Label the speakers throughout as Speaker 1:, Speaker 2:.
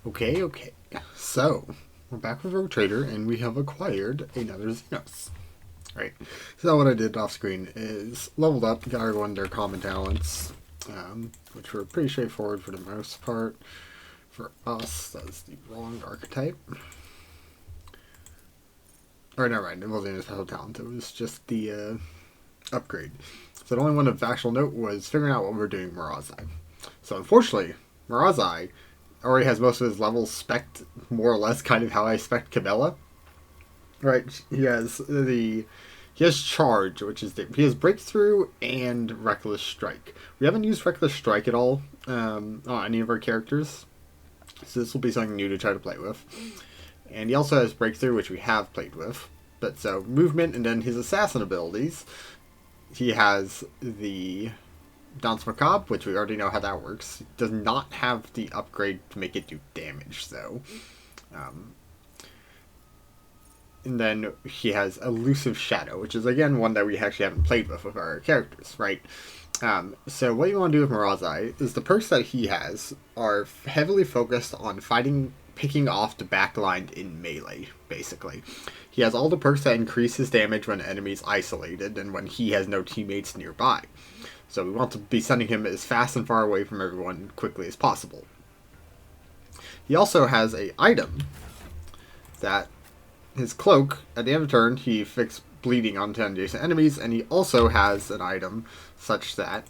Speaker 1: Okay. So, we're back with Rogue Trader, and we have acquired another Xenos. Right. So what I did off screen is leveled up, got everyone their common talents, which were pretty straightforward for the most part. For us, that's the wrong archetype. Or never mind, it wasn't a special talent, it was just the upgrade. So the only one of actual note was figuring out what we're doing with Mirazai. So unfortunately, Mirazai already has most of his levels spec'd more or less kind of how I spec Cabela. Right, he has charge, which is he has breakthrough and reckless strike. We haven't used reckless strike at all on any of our characters, so this will be something new to try to play with. And he also has breakthrough, which we have played with. But so movement and then his assassin abilities. He has the Danse Macabre, which we already know how that works. It does not have the upgrade to make it do damage, though. And then he has Elusive Shadow, which is, again, one that we actually haven't played with our characters, right? So what you want to do with Mirazai is the perks that he has are heavily focused on picking off the backline in melee, basically. He has all the perks that increase his damage when enemies isolated and when he has no teammates nearby. So we want to be sending him as fast and far away from everyone quickly as possible. He also has an item that his cloak, at the end of the turn, he fixes bleeding onto adjacent enemies, and he also has an item such that,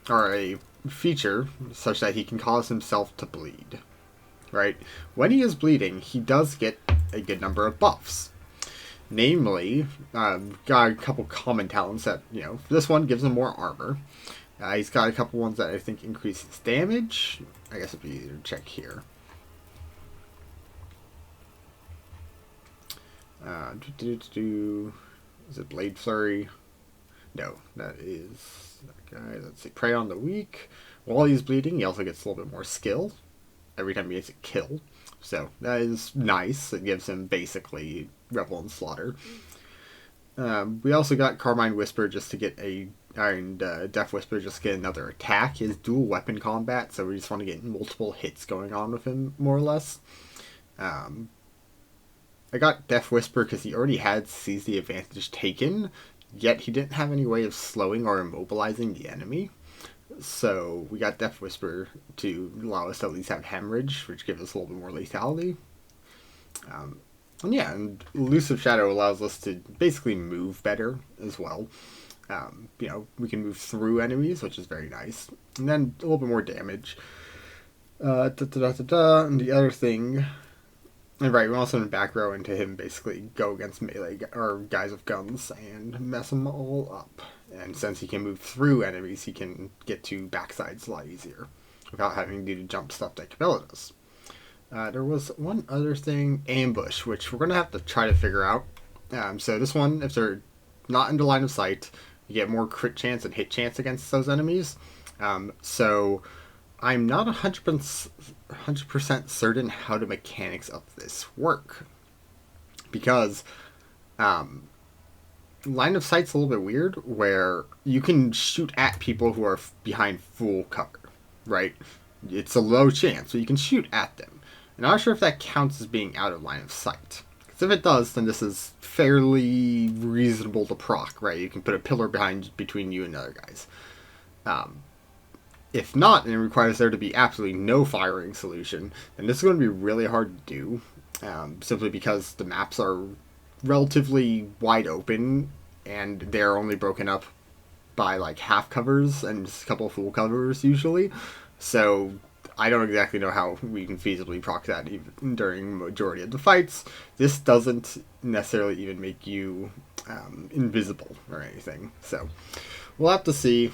Speaker 1: or a feature such that he can cause himself to bleed. Right? When he is bleeding, he does get a good number of buffs. Namely, got a couple common talents that, this one gives him more armor. He's got a couple ones that I think increase his damage. I guess it'd be easier to check here. Is it Blade Flurry? No, that is that guy. Let's see, Prey on the Weak. While he's bleeding, he also gets a little bit more skill every time he gets a kill. So that is nice. It gives him basically Revel and Slaughter. We also got Carmine Whisper just to get Death Whisper just to get another attack. He has dual weapon combat, so we just want to get multiple hits going on with him, more or less. I got Death Whisper because he already had Seize the Advantage taken, yet he didn't have any way of slowing or immobilizing the enemy. So we got Death Whisper to allow us to at least have Hemorrhage, which gives us a little bit more lethality. And Elusive Shadow allows us to basically move better as well. We can move through enemies, which is very nice. And then a little bit more damage. And the other thing... And right, we also in the back row into him basically go against melee or guys with guns and mess them all up. And since he can move through enemies, he can get to backsides a lot easier without having to do jump stuff that Cabela does. There was one other thing, Ambush, which we're going to have to try to figure out. So this one, if they're not into line of sight, you get more crit chance and hit chance against those enemies. So I'm not 100% certain how the mechanics of this work. Because line of sight's a little bit weird, where you can shoot at people who are behind full cover, right? It's a low chance, but you can shoot at them. And I'm not sure if that counts as being out of line of sight. Because if it does, then this is fairly reasonable to proc, right? You can put a pillar between you and other guys. If not, and it requires there to be absolutely no firing solution, then this is going to be really hard to do, simply because the maps are relatively wide open, and they're only broken up by like half covers and just a couple of full covers usually. So I don't exactly know how we can feasibly proc that even during majority of the fights. This doesn't necessarily even make you invisible or anything. So we'll have to see.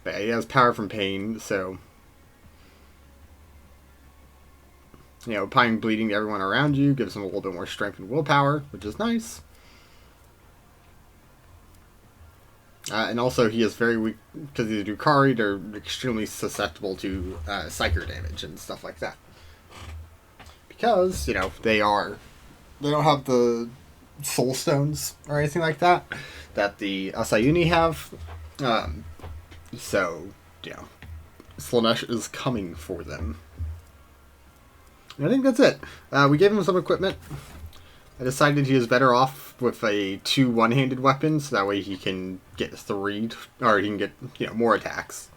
Speaker 1: But he has power from pain, so applying bleeding to everyone around you gives him a little bit more strength and willpower, which is nice. And also he is very weak, because he's a Drukhari, they're extremely susceptible to psyker damage and stuff like that. Because, they don't have the soul stones or anything like that the Asayuni have. So, Slaanesh is coming for them. I think that's it. We gave him some equipment. I decided he was better off with a 2 one-handed weapons, so that way he can get 3, or he can get, more attacks.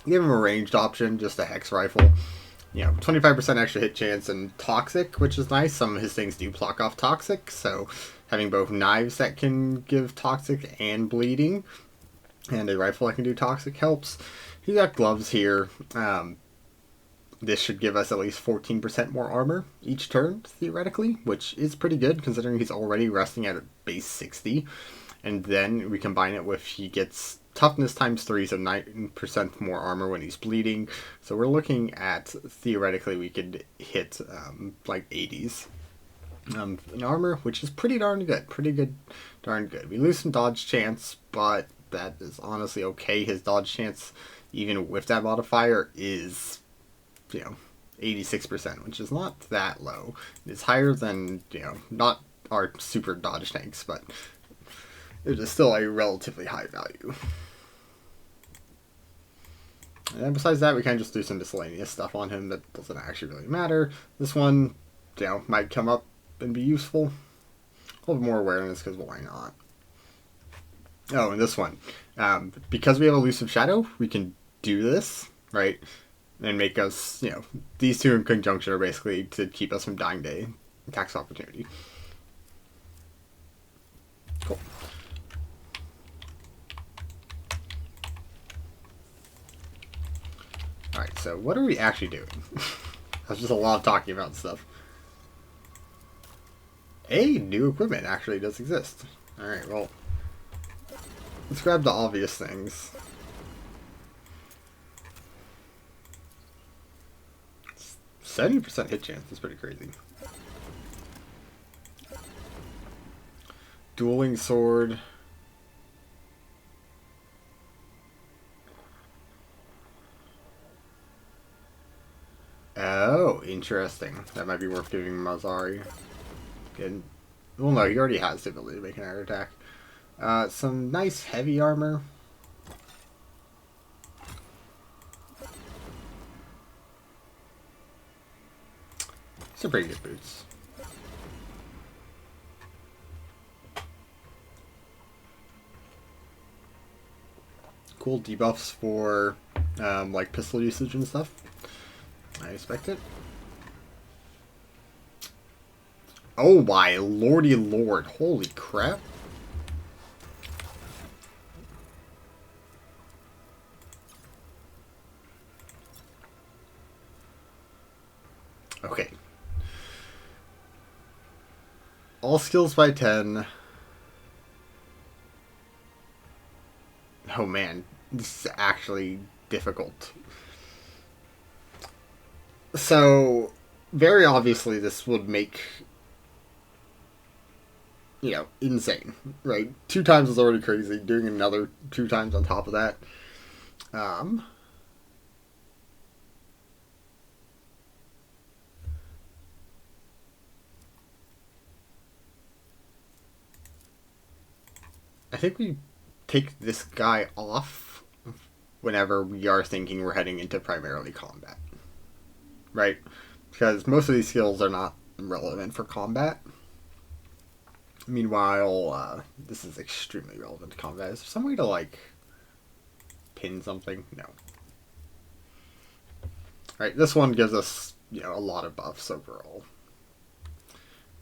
Speaker 1: Give him a ranged option, just a hex rifle. 25% extra hit chance and toxic, which is nice. Some of his things do block off toxic, so having both knives that can give toxic and bleeding, and a rifle that can do toxic helps. He got gloves here. This should give us at least 14% more armor each turn, theoretically, which is pretty good considering he's already resting at a base 60. And then we combine it with he gets toughness times 3, so 9% more armor when he's bleeding. So we're looking at, theoretically, we could hit like 80s in armor, which is pretty darn good. Darn good. We lose some dodge chance, but that is honestly okay. His dodge chance, even with that modifier, is 86%, which is not that low. It's higher than, not our super dodge tanks, but it is still a relatively high value. And besides that, we kind of just do some miscellaneous stuff on him that doesn't actually really matter. This one, might come up and be useful. A little bit more awareness, because why not? Oh, and this one. Because we have Elusive Shadow, we can do this, right? And make us, these two in conjunction are basically to keep us from dying to attacks opportunity. Cool. Alright, so what are we actually doing? That's just a lot of talking about stuff. New equipment actually does exist. Alright, well, let's grab the obvious things. 70% hit chance is pretty crazy. Dueling sword. Oh, interesting. That might be worth giving Mazari. Good. Well, no, he already has the ability to make an air attack. Some nice heavy armor. Some pretty good boots. Cool debuffs for like pistol usage and stuff. I expect it. Oh my lordy lord. Holy crap. Okay. All skills by 10. Oh man, this is actually difficult. So, very obviously this would make, insane, right? 2 times is already crazy. Doing another 2 times on top of that. I think we take this guy off whenever we are thinking we're heading into primarily combat. Right? Because most of these skills are not relevant for combat. Meanwhile, this is extremely relevant to combat. Is there some way to, like, pin something? No. Alright, this one gives us, a lot of buffs overall.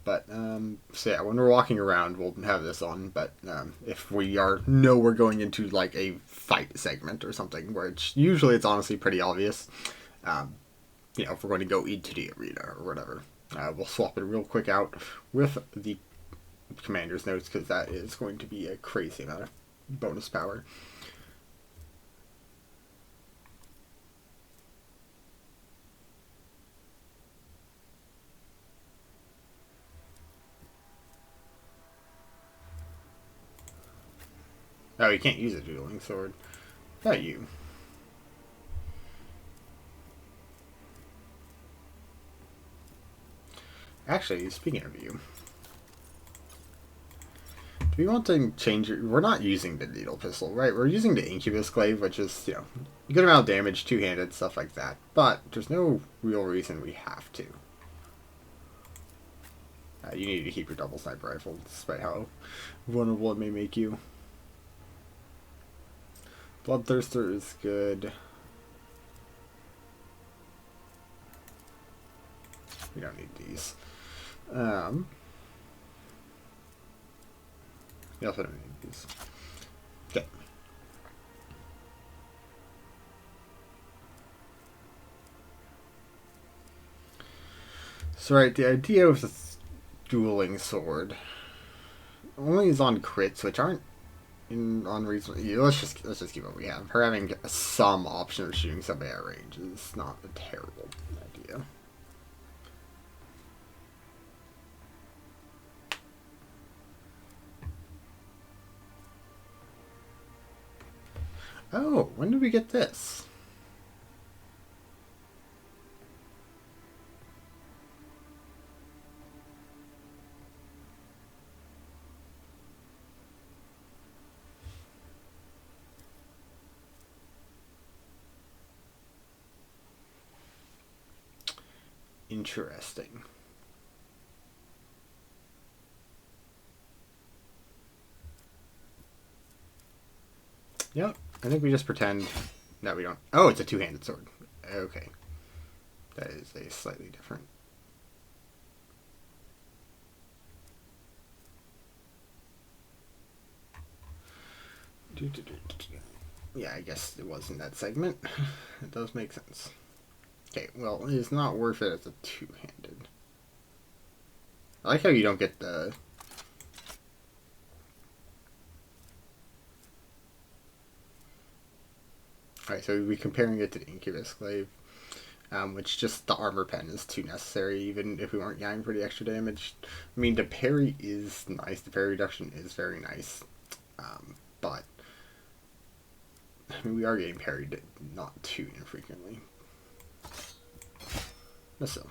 Speaker 1: But, so yeah, when we're walking around, we'll have this on. But if we know we're going into, like, a fight segment or something, where usually it's honestly pretty obvious, if we're going to go into the arena or whatever, we'll swap it real quick out with the commander's notes, because that is going to be a crazy amount of bonus power. Oh, you can't use a dueling sword. Not you. Actually, speaking of you, Do we want to change it? We're not using the needle pistol, right? We're using the incubus glaive, which is, you know, a good amount of damage, two-handed, stuff like that. But there's no real reason we have to. You need to keep your double sniper rifle, despite how vulnerable it may make you. Bloodthirster is good. We don't need these. We also don't need these. Okay. So right, the idea of the dueling sword only is on crits, which aren't unreasonable. Let's just keep what we have. Her having some option of shooting somebody at range is not a terrible idea. Oh, when did we get this? Interesting. Yep, I think we just pretend that we don't... Oh, it's a two-handed sword. Okay. That is a slightly different... Yeah, I guess it was in that segment. It does make sense. Okay, well, it is not worth it as a two-handed. I like how you don't get the... Alright, so we'll be comparing it to the Incubus Glaive, which just the armor pen is too necessary, even if we weren't getting pretty extra damage. I mean, the parry is nice, the parry reduction is very nice, but I mean, we are getting parried not too infrequently. But still.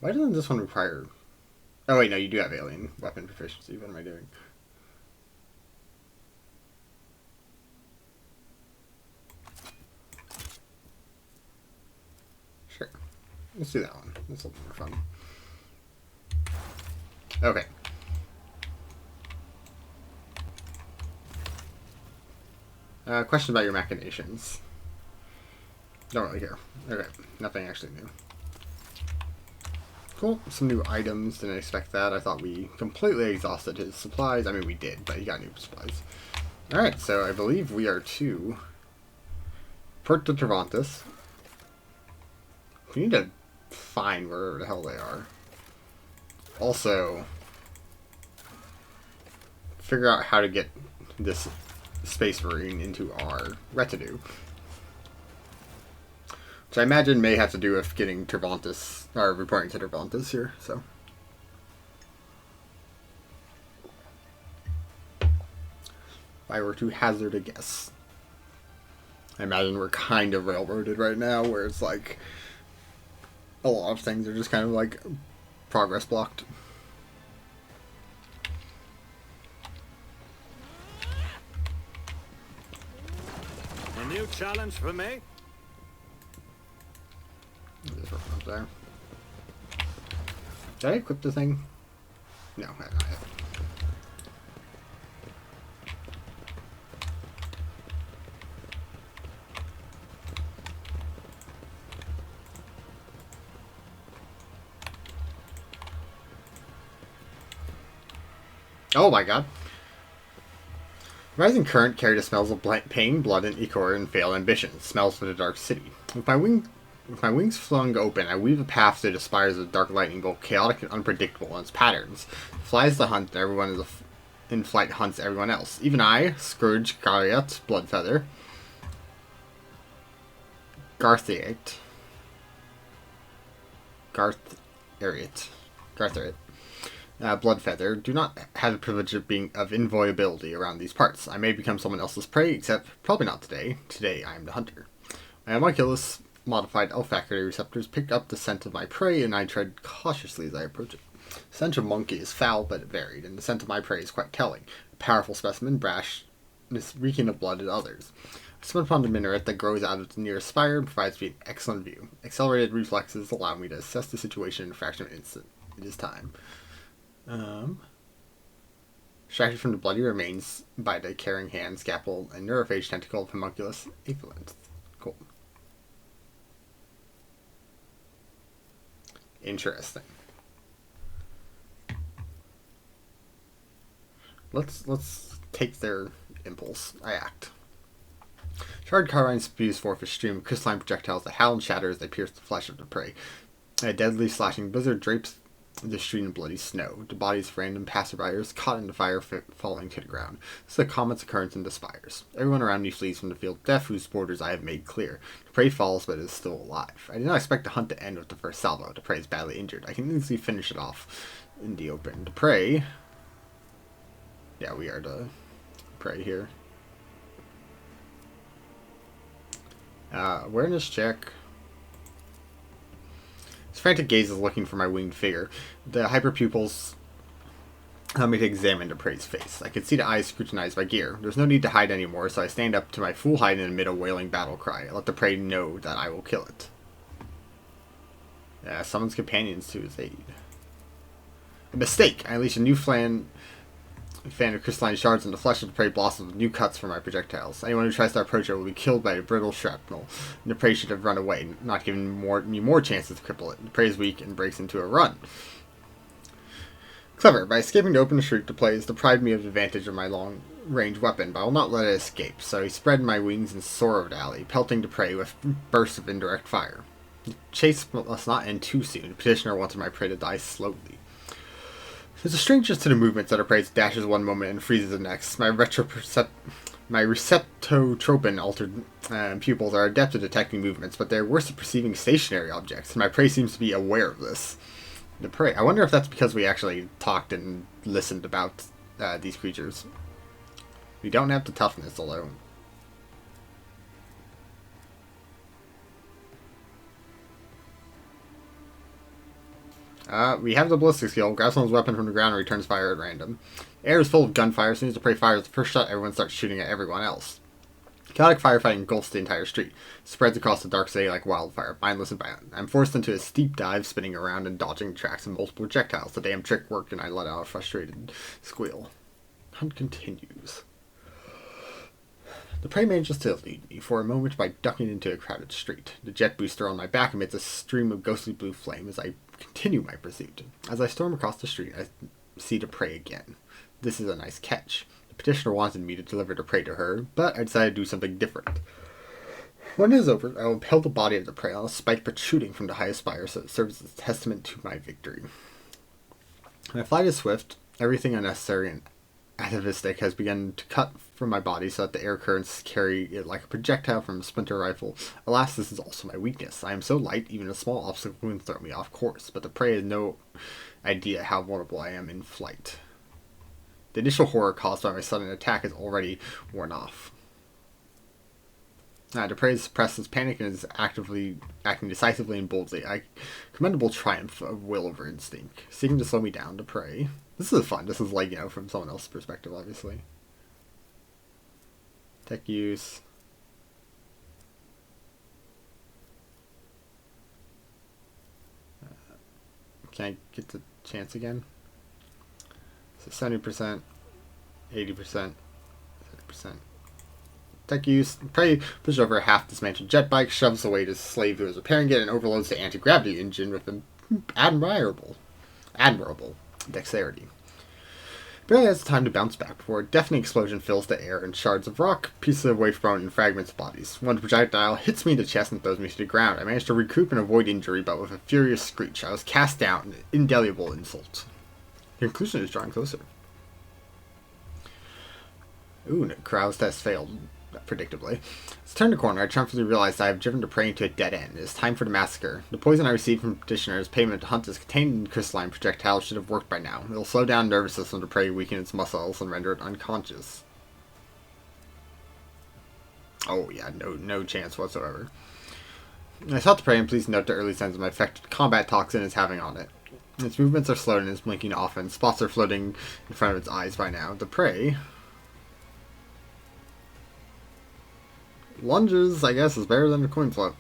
Speaker 1: Why doesn't this one require... Oh wait, no, you do have alien weapon proficiency. What am I doing? Sure. Let's do that one. That's a little more fun. Okay. Question about your machinations. Don't really care. Okay, nothing actually new. Cool, some new items. Didn't expect that. I thought we completely exhausted his supplies. I mean, we did, but he got new supplies. Alright, so I believe we are to Puerto Cervantes. We need to find wherever the hell they are. Also, figure out how to get this Space Marine into our retinue. Which I imagine may have to do with getting Cervantes, or reporting to Cervantes here, so. If I were to hazard a guess. I imagine we're kind of railroaded right now, where it's like, a lot of things are just kind of like progress blocked.
Speaker 2: A new challenge for me?
Speaker 1: This one up there. Did I equip the thing? No, not yet. Oh my god. Rising current carried the smells of pain, blood, and ichor and failed ambition. Smells for the dark city. With my wings flung open, I weave a path through the spires of the dark lightning bolt, chaotic and unpredictable in its patterns. Flies the hunt, and everyone is in flight hunts everyone else. Even I, Scourge, Gariat, Bloodfeather, Garthariot, Bloodfeather, do not have the privilege of being of invulnerability around these parts. I may become someone else's prey, except probably not today. Today I am the hunter. My homunculus modified olfactory receptors picked up the scent of my prey, and I tread cautiously as I approach it. The scent of monkey is foul but varied, and the scent of my prey is quite telling. A powerful specimen, brash, reeking of blood at others. I spin upon the minaret that grows out of the nearest spire and provides me an excellent view. Accelerated reflexes allow me to assess the situation in a fraction of an instant. It is time. Distracted from the bloody remains by the carrying hand, scalpel, and neurophage tentacle of homunculus equivalent. Cool. Interesting. Let's take their impulse. I act. Charred carbine spews forth a stream of crystalline projectiles that howl and shatter as they pierce the flesh of the prey. A deadly slashing blizzard drapes the street in bloody snow, the bodies of random passerbyers caught in the fire falling to the ground. This is a common occurrence in the spires. Everyone around me flees from the field of death whose borders I have made clear. The prey falls but is still alive. I did not expect the hunt to end with the first salvo. The prey is badly injured. I can easily finish it off in the open. The prey... Yeah, we are the prey here. Awareness check. His frantic gaze is looking for my winged figure. The hyperpupils allow me to examine the prey's face. I can see the eyes scrutinize my gear. There's no need to hide anymore, so I stand up to my full height and emit a wailing battle cry. I let the prey know that I will kill it. Summons companions to his aid. A mistake! I unleash a new fan of crystalline shards and the flesh of the prey blossoms with new cuts for my projectiles. Anyone who tries to approach it will be killed by a brittle shrapnel, and the prey should have run away, not giving me more chances to cripple it. The prey is weak and breaks into a run. Clever. By escaping to open the shriek, the prey has deprived me of the advantage of my long-range weapon, but I will not let it escape, so I spread my wings and soar over the alley, pelting the prey with bursts of indirect fire. The chase must not end too soon. The petitioner wanted my prey to die slowly. There's a strangeness to the movements that our prey dashes one moment and freezes the next. My receptotropin-altered pupils are adept at detecting movements, but they're worse at perceiving stationary objects, and my prey seems to be aware of this. The prey. I wonder if that's because we actually talked and listened about these creatures. We don't have the toughness alone. We have the ballistic skill. Grabs someone's weapon from the ground and returns fire at random. Air is full of gunfire. As soon as the prey fires the first shot, everyone starts shooting at everyone else. Chaotic firefighting engulfs the entire street. It spreads across the dark city like wildfire, mindless and violent. I'm forced into a steep dive, spinning around and dodging tracks and multiple projectiles. The damn trick worked and I let out a frustrated squeal. Hunt continues. The prey manages to elude me for a moment by ducking into a crowded street. The jet booster on my back emits a stream of ghostly blue flame as I continue my pursuit. As I storm across the street, I see the prey again. This is a nice catch. The petitioner wanted me to deliver the prey to her, but I decided to do something different. When it is over, I will impale the body of the prey on a spike protruding from the highest spire so it serves as a testament to my victory. My flight is swift. Everything unnecessary and atavistic has begun to cut from my body so that the air currents carry it like a projectile from a splinter rifle. Alas, this is also my weakness. I am so light, even a small obstacle can throw me off course, but the prey has no idea how vulnerable I am in flight. The initial horror caused by my sudden attack is already worn off. The prey has suppressed his panic and is acting decisively and boldly. Commendable triumph of will over instinct. Seeking to slow me down, the prey... This is fun. This is like, from someone else's perspective, obviously. Tech use. Can I get the chance again? So 70%, 80%, 30%. Tech use. Prey pushes over a half dismantled jet bike, shoves away the slave who is repairing it, and overloads the anti-gravity engine with an admirable dexterity. Barely has time to bounce back before a deafening explosion fills the air and shards of rock, pieces of waif bone, and fragments of bodies. One projectile hits me in the chest and throws me to the ground. I managed to recoup and avoid injury, but with a furious screech, I was cast down, an indelible insult. The conclusion is drawing closer. Ooh, the Krauss test failed, predictably. As I turned the corner, I triumphantly realized I have driven the prey into a dead end. It is time for the massacre. The poison I received from petitioners' payment to hunt is contained in crystalline projectiles should have worked by now. It will slow down the nervous system of the prey, weaken its muscles, and render it unconscious. Oh yeah, no chance whatsoever. I sought the prey and please note the early signs of my affected combat toxin is having on it. Its movements are slowed and is blinking often. Spots are floating in front of its eyes by now. The prey lunges, I guess, is better than a coin flip.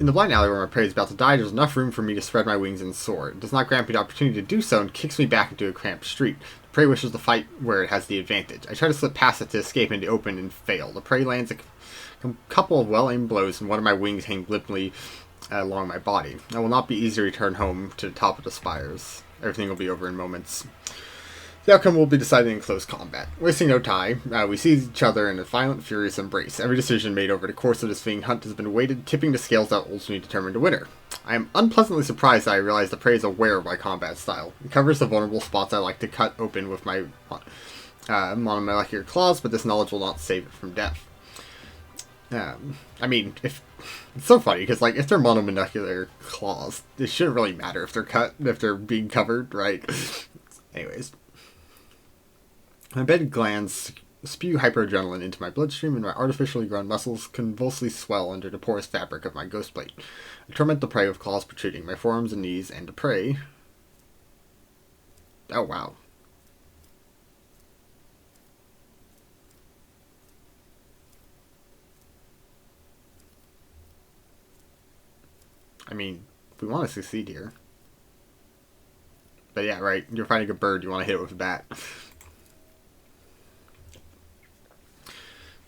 Speaker 1: In the blind alley where my prey is about to die, there's enough room for me to spread my wings and soar. It does not grant me the opportunity to do so and kicks me back into a cramped street. The prey wishes to fight where it has the advantage. I try to slip past it to escape into the open and fail. The prey lands a couple of well-aimed blows and one of my wings hang limply along my body. It will not be easy to return home to the top of the spires. Everything will be over in moments. The outcome will be decided in close combat. Wasting no time, we seize each other in a violent, furious embrace. Every decision made over the course of this fleeing hunt has been weighted, tipping the scales that ultimately determine the winner. I am unpleasantly surprised that I realize the prey is aware of my combat style. It covers the vulnerable spots I like to cut open with my monomolecular claws, but this knowledge will not save it from death. I mean, if it's so funny because like if they're monomolecular claws, it shouldn't really matter if they're being covered, right? Anyways. My bed glands spew hyperadrenaline into my bloodstream, and my artificially grown muscles convulsively swell under the porous fabric of my ghost plate. I torment the prey with claws protruding, my forearms and knees, and the prey. Oh, wow. I mean, we want to succeed here. But yeah, right, you're fighting a bird, you want to hit it with a bat.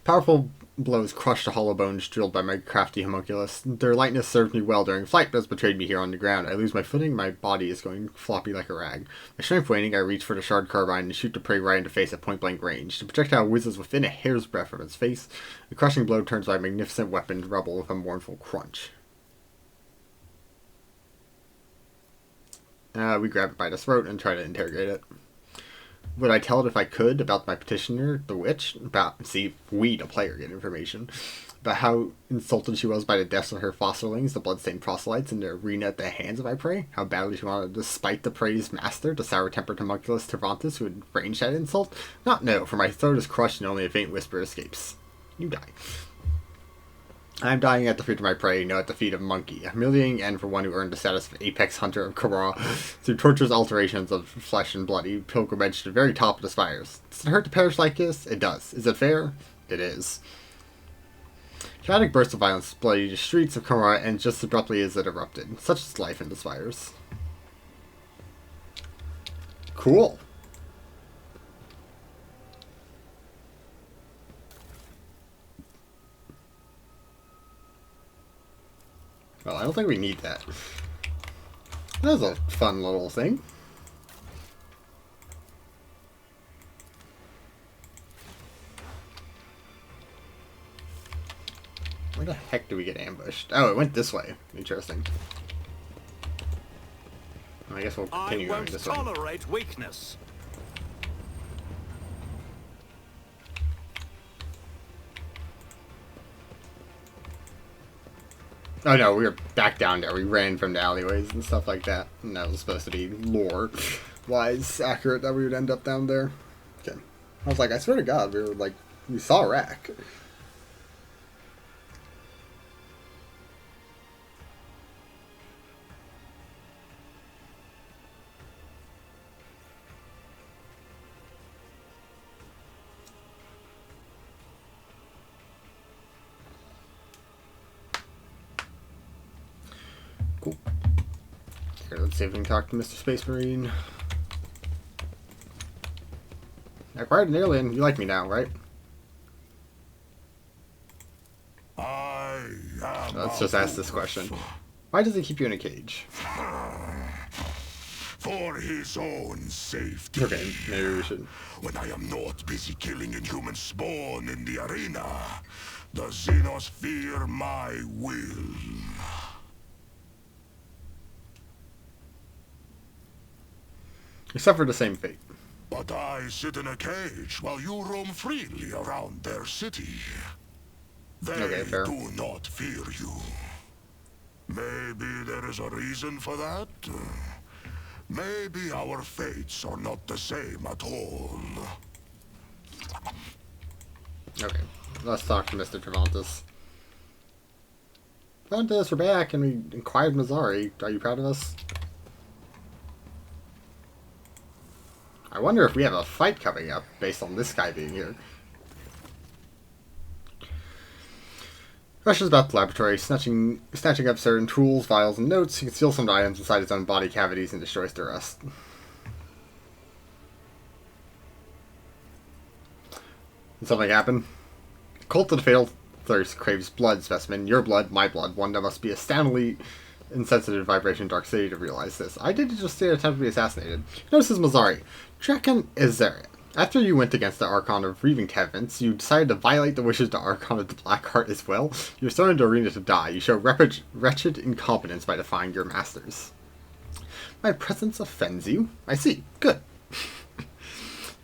Speaker 1: Powerful blows crushed the hollow bones drilled by my crafty homunculus. Their lightness served me well during flight, but has betrayed me here on the ground. I lose my footing, my body is going floppy like a rag. My strength waning, I reach for the shard carbine and shoot the prey right in the face at point-blank range. The projectile whizzes within a hair's breadth from its face. The crushing blow turns my magnificent weapon to rubble with a mournful crunch. We grab it by the throat and try to interrogate it. Would I tell it if I could about my petitioner, the witch? We, the player, get information. About how insulted she was by the deaths of her fosterlings, the bloodstained proselytes, in the arena at the hands of my prey. How badly she wanted to spite the prey's master, the sour-tempered homunculus Tervantus, who had ranged that insult. Not no, for my throat is crushed and only a faint whisper escapes. You die. I am dying at the feet of my prey, no at the feet of Monkey, a humiliating end for one who earned the status of apex hunter of Kara through torturous alterations of flesh and bloody pilgrimage to the very top of the spires. Does it hurt to perish like this? It does. Is it fair? It is. Chaotic bursts of violence bloody the streets of Kara end just abruptly as it erupted. Such is life in the spires. Cool. Well, I don't think we need that. That was a fun little thing. Where the heck do we get ambushed? Oh, it went this way. Interesting. I guess we'll continue going this way.
Speaker 2: I won't tolerate weakness.
Speaker 1: Oh no, we were back down there. We ran from the alleyways and stuff like that. And that was supposed to be lore-wise accurate that we would end up down there. Okay. I was like, I swear to God, we saw a rack. Cool. Here, let's see if we can talk to Mr. Space Marine. Acquired an alien. You like me now, right? Let's just ask this question. Why does he keep you in a cage?
Speaker 3: For his own safety.
Speaker 1: Okay, maybe we should.
Speaker 3: When I am not busy killing inhuman spawn in the arena, the Xenos fear my will.
Speaker 1: You suffered the same fate.
Speaker 3: But I sit in a cage while you roam freely around their city. They do not fear you. Maybe there is a reason for that. Maybe our fates are not the same at all.
Speaker 1: Okay, let's talk to Mr. Tremontis. Found us, we're back, and we inquired Mazzari. Are you proud of us? I wonder if we have a fight coming up based on this guy being here. Rushes about the laboratory, snatching up certain tools, vials, and notes. He can steal some items inside his own body cavities and destroys the rest. Did something happen? Cult of the Fatal Thirst craves blood specimen. Your blood, my blood. One that must be astoundingly insensitive vibration Dark City to realize this. I did just see an attempt to be assassinated. Notices Mazzari. Draken Izaria. After you went against the Archon of Reaving Heavens, you decided to violate the wishes of the Archon of the Black Heart as well. You were thrown into arena to die. You show wretched incompetence by defying your masters. My presence offends you? I see. Good.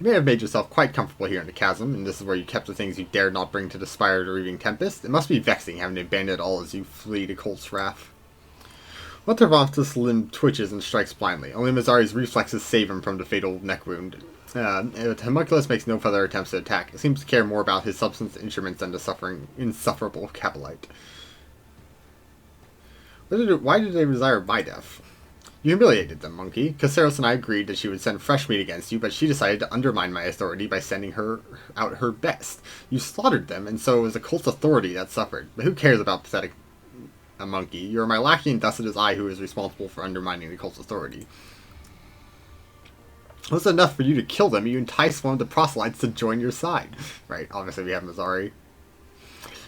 Speaker 1: You may have made yourself quite comfortable here in the chasm, and this is where you kept the things you dared not bring to the spire of the Reaving Tempest. It must be vexing having to abandon it all as you flee to Colt's wrath. Montervantis' limb twitches and strikes blindly. Only Mazzari's reflexes save him from the fatal neck wound. Homunculus makes no further attempts to attack. It seems to care more about his substance instruments than the insufferable Cabalite. Why did they desire my death? You humiliated them, monkey. Caceros and I agreed that she would send fresh meat against you, but she decided to undermine my authority by sending her out her best. You slaughtered them, and so it was the cult's authority that suffered. But who cares about pathetic a monkey? You are my lackey, and thus it is I who is responsible for undermining the cult's authority. It was enough for you to kill them. You enticed one of the proselytes to join your side. Right, obviously we have Mazzari.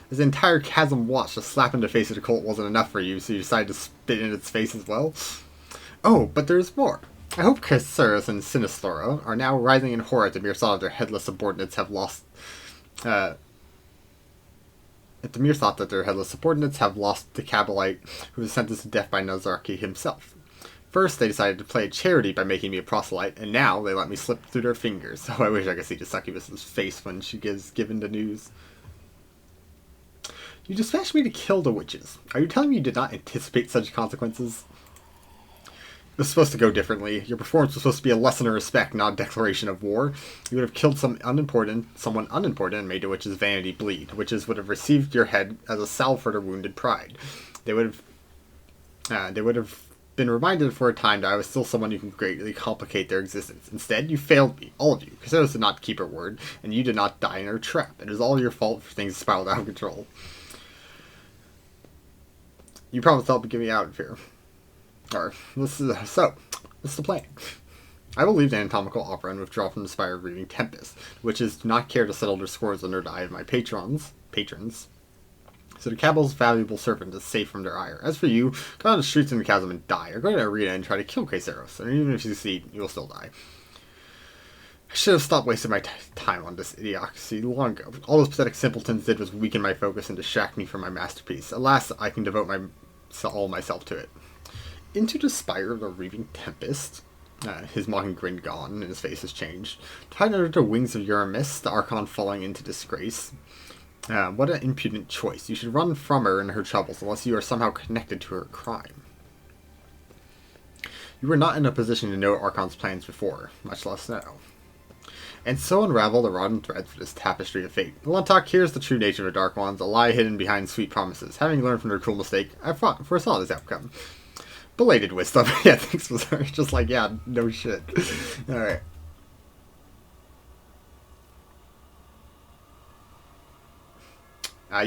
Speaker 1: As the entire chasm watched, a slap in the face of the cult wasn't enough for you, so you decided to spit in its face as well. Oh, but there's more. I hope Caceres and Sinisthora are now rising in horror at the mere thought of their headless subordinates have lost... at the mere thought that their headless subordinates have lost the Cabalite who was sentenced to death by Nazarki himself. First, they decided to play charity by making me a proselyte, and now they let me slip through their fingers. Oh, I wish I could see the succubus's face when she gives given the news. You dispatched me to kill the witches. Are you telling me you did not anticipate such consequences? It was supposed to go differently. Your performance was supposed to be a lesson of respect, not a declaration of war. You would have killed someone unimportant, and made the witch's vanity bleed. Witches would have received your head as a salve for their wounded pride. They would have been reminded for a time that I was still someone who can greatly complicate their existence. Instead, you failed me, all of you. Caceres did not keep her word, and you did not die in her trap. It is all your fault for things spiraled out of control. You promised to help me get me out of here. This is the plan. I will leave the anatomical opera and withdraw from the Spire of Reaving Tempest, which is do not care to settle their scores under the eye of my patrons. So the Cabal's valuable servant is safe from their ire. As for you, go on the streets in the chasm and die, or go to the arena and try to kill Caceres, and even if you succeed, you will still die. I should have stopped wasting my time on this idiocracy long ago. All those pathetic simpletons did was weaken my focus and distract me from my masterpiece. Alas, I can devote all myself to it. Into the Spire of the Reaving Tempest. His mocking grin gone, and his face has changed. Tied under the wings of Uramis, the Archon falling into disgrace. What an impudent choice. You should run from her and her troubles, unless you are somehow connected to her crime. You were not in a position to know Archon's plans before, much less now. And so unravel the rotten threads for this tapestry of fate. Luntok, here's the true nature of the Dark Ones, a lie hidden behind sweet promises. Having learned from their cruel mistake, I foresaw this outcome. Belated wisdom. Yeah, thanks, Bazaar. Just like, yeah, no shit. Alright.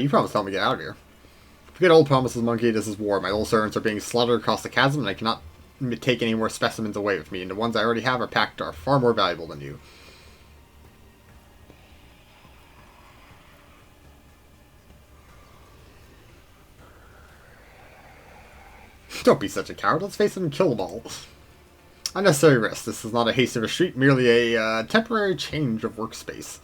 Speaker 1: You promised to help me get out of here. Forget old promises, monkey. This is war. My little servants are being slaughtered across the chasm, and I cannot take any more specimens away with me, and the ones I already have are packed are far more valuable than you. Don't be such a coward. Let's face it and kill them all. Unnecessary risk. This is not a haste of retreat, merely a temporary change of workspace.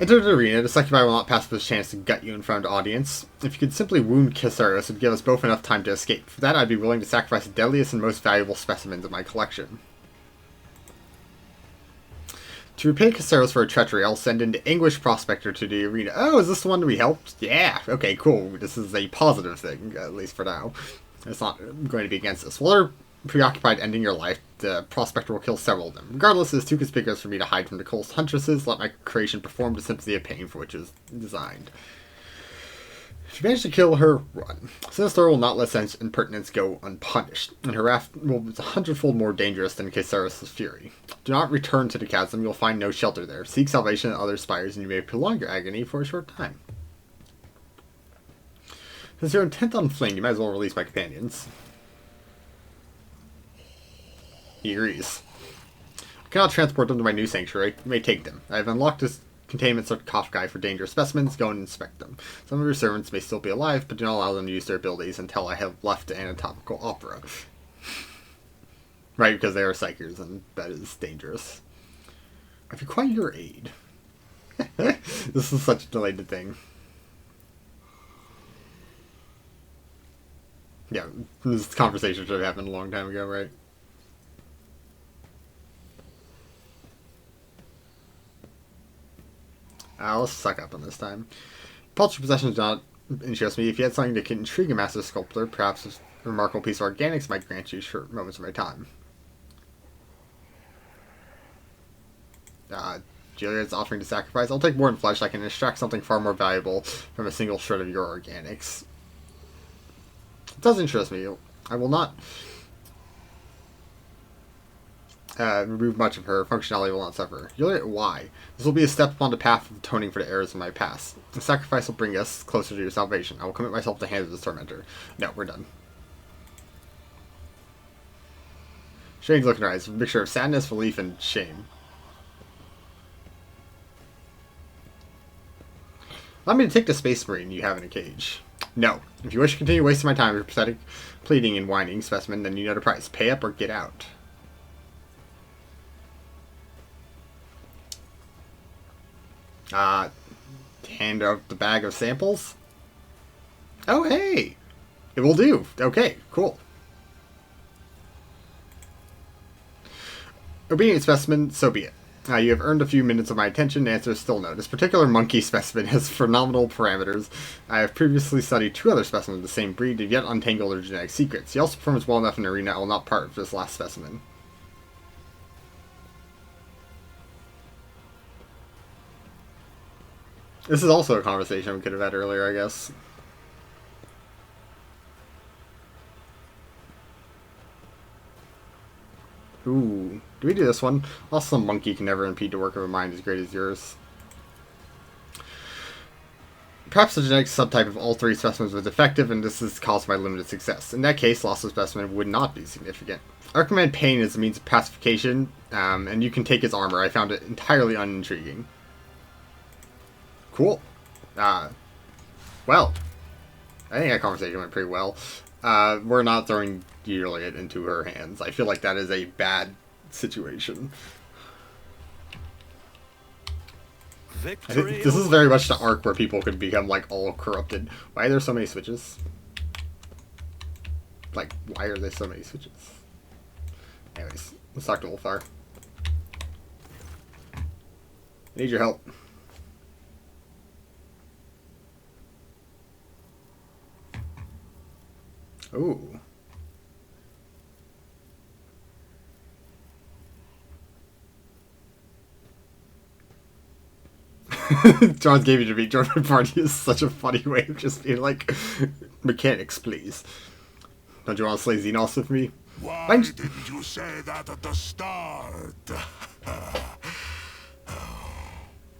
Speaker 1: Enter the arena. The succubi will not pass up this chance to gut you in front of the audience. If you could simply wound Caceres, it would give us both enough time to escape. For that, I'd be willing to sacrifice the deadliest and most valuable specimens of my collection. To repay Caceres for her treachery, I'll send in the Anguish Prospector to the arena. Oh, is this the one that we helped? Yeah, okay, cool. This is a positive thing, at least for now. It's not going to be against us. While they're preoccupied ending your life, the Prospector will kill several of them. Regardless, it is too conspicuous for me to hide from the Coast Huntresses. Let my creation perform the sympathy of pain for which it was designed. If you manage to kill her, run. Sinistera will not let such impertinence go unpunished, and her wrath will be 100-fold more dangerous than Caceres' fury. Do not return to the chasm, you'll find no shelter there. Seek salvation in other spires, and you may prolong your agony for a short time. Since you're intent on fleeing, you might as well release my companions. He agrees. I cannot transport them to my new sanctuary. You may take them. I have unlocked this containment sarcophagi for dangerous specimens. Go and inspect them. Some of your servants may still be alive, but do not allow them to use their abilities until I have left the anatomical opera. Right, because they are psychers, and that is dangerous. I've required your aid. This is such a delayed thing. Yeah, this conversation should have happened a long time ago, right? Let's suck up on this time. Paltry possessions do not interest me. If you had something that can intrigue a master sculptor, perhaps a remarkable piece of organics might grant you short moments of my time. Juliet's offering to sacrifice. I'll take more than flesh. I can extract something far more valuable from a single shred of your organics. It does interest me. I will not remove much of her. Functionality will not suffer. Juliet, why? This will be a step upon the path of atoning for the errors of my past. The sacrifice will bring us closer to your salvation. I will commit myself to the hands of this tormentor. No, we're done. Strange look in her eyes. A mixture of sadness, relief, and shame. Allow me to take the space marine you have in a cage. No. If you wish to continue wasting my time with pathetic pleading and whining, specimen, then you know the price. Pay up or get out. Hand out the bag of samples. Oh, hey! It will do. Okay, cool. Obedient specimen, so be it. You have earned a few minutes of my attention. The answer is still no. This particular monkey specimen has phenomenal parameters. I have previously studied 2 other specimens of the same breed and yet untangled their genetic secrets. He also performs well enough in the arena. I will not part with this last specimen. This is also a conversation we could have had earlier, I guess. Ooh. Do we do this one? Also, some monkey can never impede the work of a mind as great as yours. Perhaps the genetic subtype of all 3 specimens was defective, and this is caused by limited success. In that case, loss of specimen would not be significant. I recommend pain as a means of pacification, and you can take his armor. I found it entirely unintriguing. Cool. Well, I think that conversation went pretty well. We're not throwing Juliet into her hands. I feel like that is a bad situation.
Speaker 2: Victory.
Speaker 1: This is very much the arc where people could become, like, all corrupted. Why are there so many switches? Like, why are there so many switches? Anyways, let's talk to Wolfar. I need your help. Ooh. John's gave you to beat German party is such a funny way of just being like, mechanics, please. Don't you want to slay Xenos with me?
Speaker 3: Why didn't you say that at the start?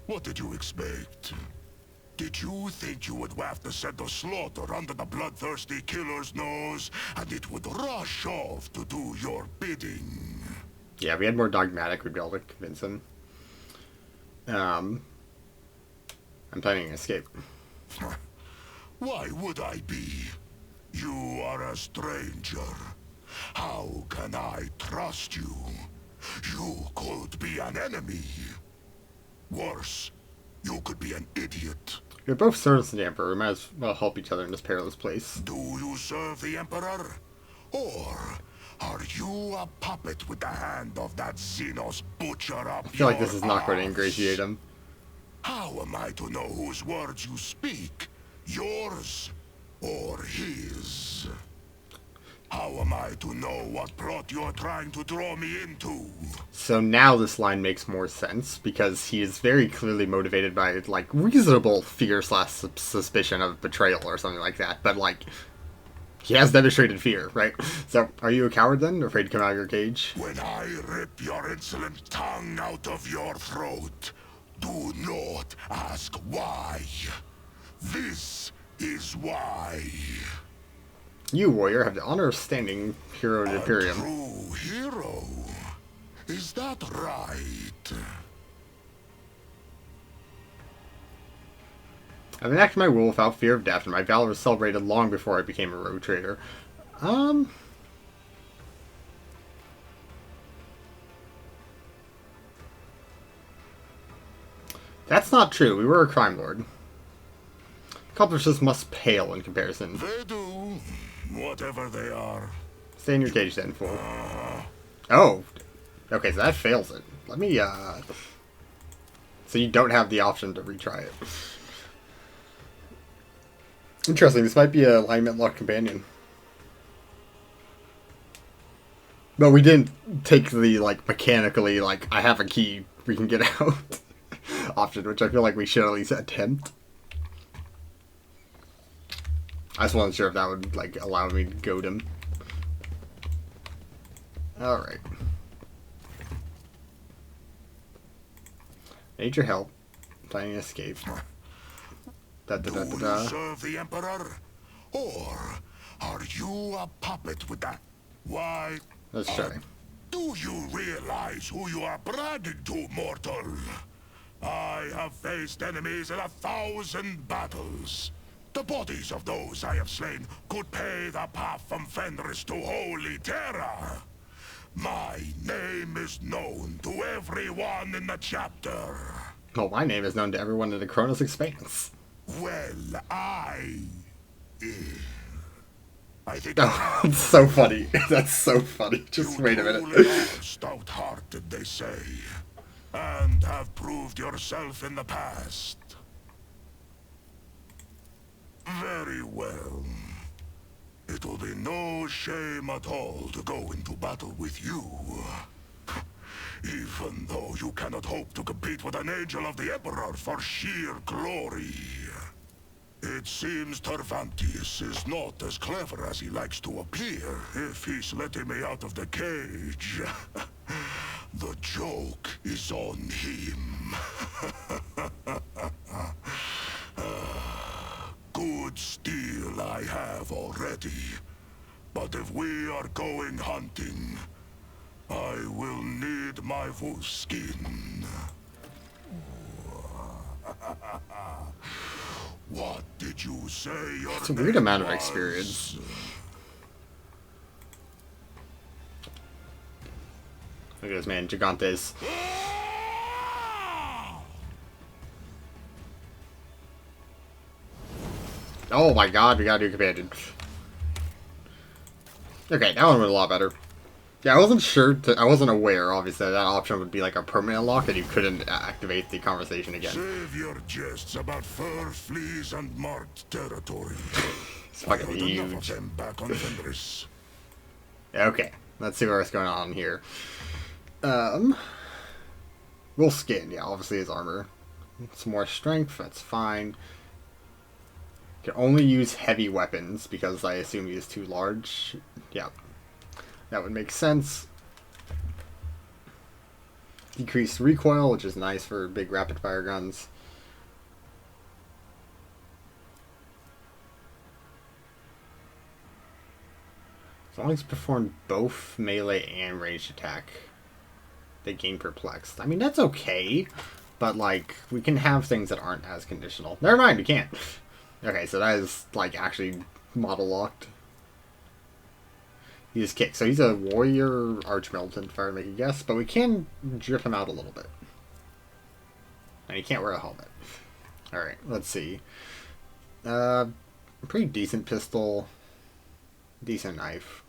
Speaker 3: What did you expect? Did you think you would have to set the slaughter under the bloodthirsty killer's nose, and it would rush off to do your bidding?
Speaker 1: Yeah, if we had more dogmatic, we'd be able to convince him. I'm planning an escape.
Speaker 3: Why would I be? You are a stranger. How can I trust you? You could be an enemy. Worse, you could be an idiot.
Speaker 1: We're both servants of the Emperor. We might as well help each other in this perilous place.
Speaker 3: Do you serve the Emperor? Or are you a puppet with the hand of that Xenos butcher up
Speaker 1: I feel like this is not going to ingratiate him.
Speaker 3: How am I to know whose words you speak? Yours or his? How am I to know what plot you're trying to draw me into?
Speaker 1: So now this line makes more sense, because he is very clearly motivated by, like, reasonable fear slash suspicion of betrayal or something like that. But, like, he has demonstrated fear, right? So, are you a coward then? Afraid to come out of your cage?
Speaker 3: When I rip your insolent tongue out of your throat, do not ask why. This is why.
Speaker 1: You, warrior, have the honor of standing hero to
Speaker 3: A
Speaker 1: Imperium.
Speaker 3: true hero. Is that right?
Speaker 1: I've enacted my rule without fear of death, and my valor was celebrated long before I became a rogue trader. That's not true. We were a crime lord. Accomplishments must pale in comparison.
Speaker 3: They do. Whatever they are.
Speaker 1: Stay in your cage then, fool. Oh. Okay, so that fails it. Let me, So you don't have the option to retry it. Interesting, this might be a alignment lock companion. But we didn't take the, like, mechanically, like, I have a key, we can get out option, which I feel like we should at least attempt. I just wasn't sure if that would, like, allow me to goad him. Alright. Need your help. Planning an escape.
Speaker 3: Do you serve the Emperor? Or are you a puppet with that? Why?
Speaker 1: Let's try.
Speaker 3: Do you realize who you are bragging to, mortal? I have faced enemies in 1,000 battles. The bodies of those I have slain could pay the path from Fenris to Holy Terra. My name is known to everyone in the chapter.
Speaker 1: Well, my name is known to everyone in the Kronos Expanse.
Speaker 3: Well, I think
Speaker 1: Oh, it's so funny. That's so funny. Just
Speaker 3: you
Speaker 1: wait a minute.
Speaker 3: truly are stout-hearted, they say, and have proved yourself in the past. Very well. It will be no shame at all to go into battle with you. Even though you cannot hope to compete with an angel of the Emperor for sheer glory. It seems Tervantius is not as clever as he likes to appear. If he's letting me out of the cage, the joke is on him. Good steel I have already. But if we are going hunting, I will need my wolf skin. What did you say your
Speaker 1: It's a weird amount of
Speaker 3: was?
Speaker 1: experience. Look at this man, Gigantes. Oh my god, we gotta do companion. Okay, that one went a lot better. Yeah, I wasn't sure, I wasn't aware, obviously, that option would be like a permanent lock and you couldn't activate the conversation again.
Speaker 3: Save your jests about fur, fleas, and marked territory.
Speaker 1: It's fucking
Speaker 3: I heard enough of
Speaker 1: huge.
Speaker 3: them back on Fenris.
Speaker 1: Okay, let's see what's going on here. Wolf skin, yeah, obviously his armor. Some more strength, that's fine. Can only use heavy weapons because I assume he is too large. Yeah, that would make sense. Decreased recoil, which is nice for big rapid fire guns. As long as you perform both melee and ranged attack, they gain perplexed. I mean, that's okay, but like, we can have things that aren't as conditional. Never mind, we can't. Okay, so that is like actually model locked. He just kicks. So he's a warrior archmilitant, if I were to make a guess, but we can drip him out a little bit. And he can't wear a helmet. Alright, let's see. Pretty decent pistol. Decent knife.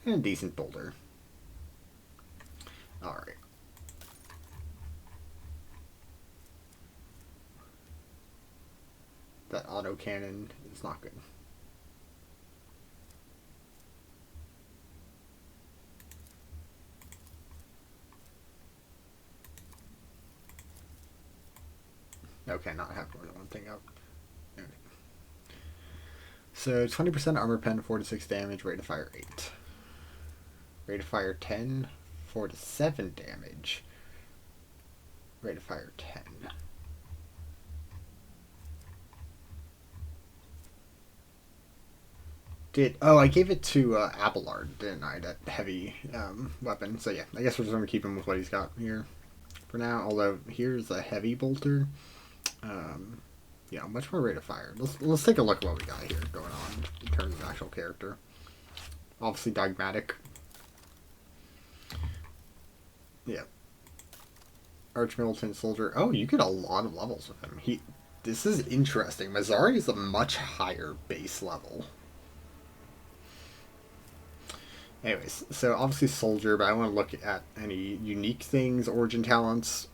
Speaker 1: And a decent boulder. Alright. that autocannon is not good. Okay, not have more than one thing up. Okay. So 20% armor pen, 4 to 6 damage, rate of fire 8. Rate of fire 10, 4 to 7 damage. Rate of fire 10. I gave it to Abelard, didn't I? That heavy weapon. So yeah, I guess we're just gonna keep him with what he's got here for now. Although here's a heavy bolter. Yeah, much more rate of fire. Let's take a look at what we got here going on in terms of actual character. Obviously dogmatic. Yeah. Arch-militant soldier. Oh, you get a lot of levels with him. This is interesting. Mazzari is a much higher base level. Anyways, so obviously soldier, but I want to look at any unique things, origin talents.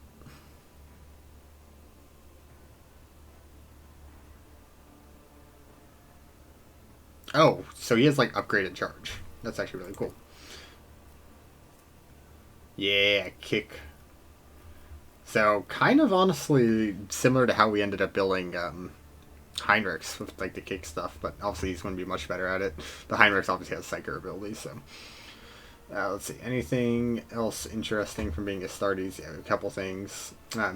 Speaker 1: Oh, so he has like upgraded charge. That's actually really cool. Yeah, kick. So kind of honestly similar to how we ended up building Heinrichs with like the kick stuff, but obviously he's going to be much better at it. The Heinrichs obviously has Psyker abilities, so let's see. Anything else interesting from being Astartes? Yeah, a couple things.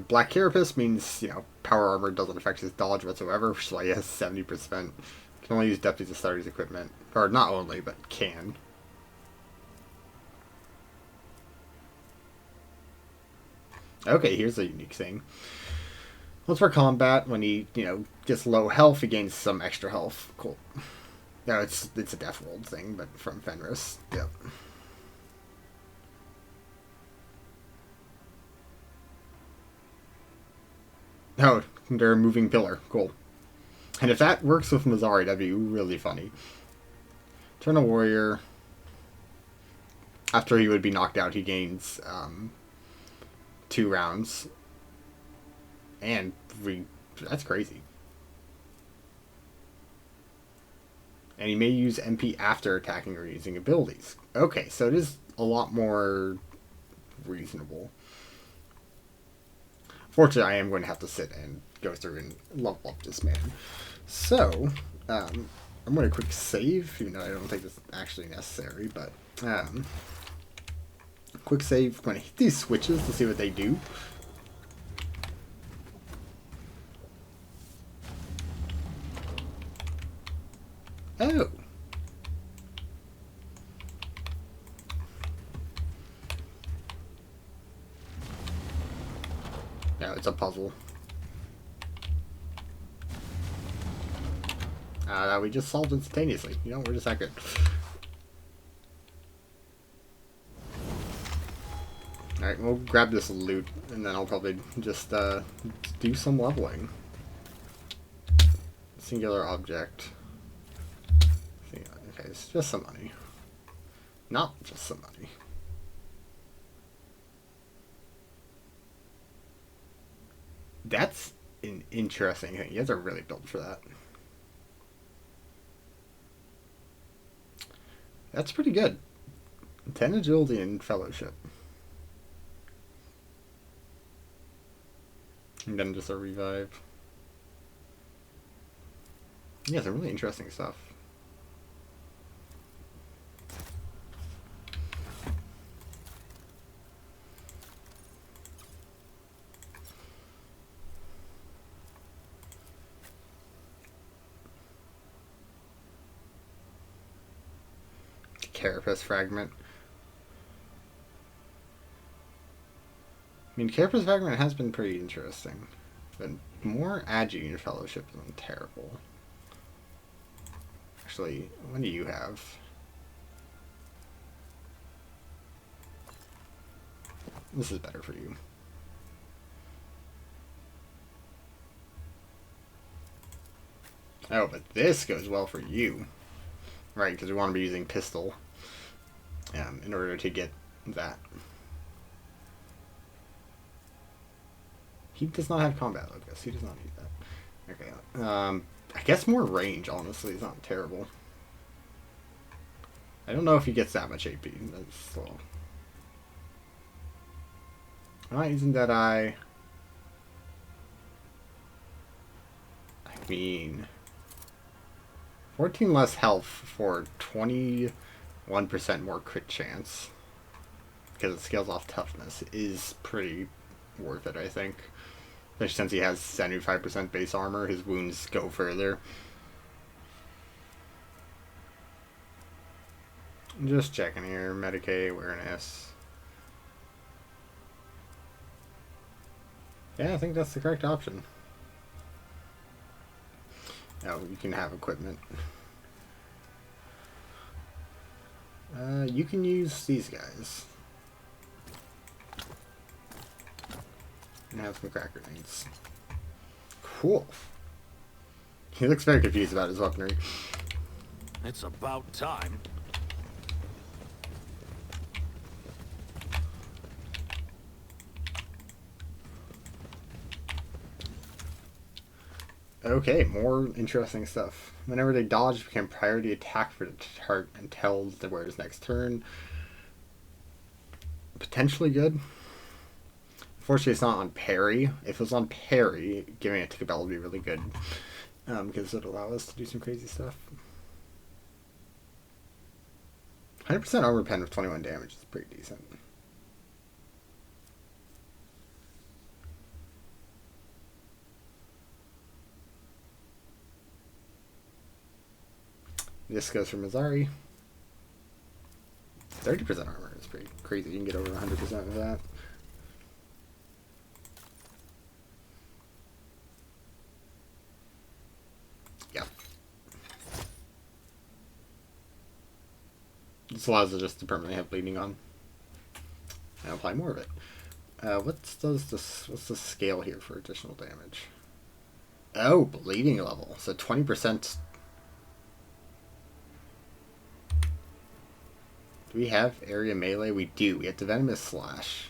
Speaker 1: Black Carapace means, power armor doesn't affect his dodge whatsoever, which is why he has 70%. Can only use Deputies Astartes equipment. Or not only, but can. Okay, here's a unique thing. Once for combat, when he, gets low health, he gains some extra health. Cool. No, it's a Death World thing, but from Fenris. Yep. Oh, they're a moving pillar. Cool. And if that works with Mazzari, that'd be really funny. Eternal Warrior. After he would be knocked out, he gains 2 rounds. And that's crazy. And he may use MP after attacking or using abilities. Okay, so it is a lot more reasonable. Fortunately, I am going to have to sit and go through and level up this man. So, I'm going to quick save, even though I don't think it's actually necessary, but quick save. I'm going to hit these switches to see what they do. Oh. No, it's a puzzle. That we just solved instantaneously. We're just that good. Alright, we'll grab this loot, and then I'll probably just do some leveling. Singular object. Okay, it's just some money. Not just some money. That's an interesting thing. You guys are really built for that. That's pretty good. 10 agility and fellowship. And then just a revive. Yeah, some really interesting stuff. Carapace fragment. I mean, Carapace fragment has been pretty interesting, but more agi in fellowship isn't terrible. Actually, what do you have? This is better for you. Oh, but this goes well for you. Right, because we want to be using pistol in order to get that. He does not have combat locus. He does not need that. Okay. I guess more range, honestly, is not terrible. I don't know if he gets that much AP. That's slow. I'm not using Deadeye. I mean, 14 less health for 21% more crit chance, because it scales off toughness, is pretty worth it, I think. Especially since he has 75% base armor, his wounds go further. Just checking here. Medicaid, awareness. Yeah, I think that's the correct option. Oh, you can have equipment. You can use these guys. And have some crack grenades. Cool. He looks very confused about his weaponry.
Speaker 2: It's about time.
Speaker 1: Okay, more interesting stuff. Whenever they dodge, become priority attack for the target until the wearer's next turn. Potentially good. Unfortunately, it's not on parry. If it was on parry, giving it to Cabell would be really good. Because it would allow us to do some crazy stuff. 100% armor pen with 21 damage is pretty decent. This goes for Mazzari. 30% armor is pretty crazy. You can get over 100% of that. Yeah. This allows us just to permanently have bleeding on. And apply more of it. What's the scale here for additional damage? Oh, bleeding level. So 20%. Do we have area melee? We do. We have the venomous slash.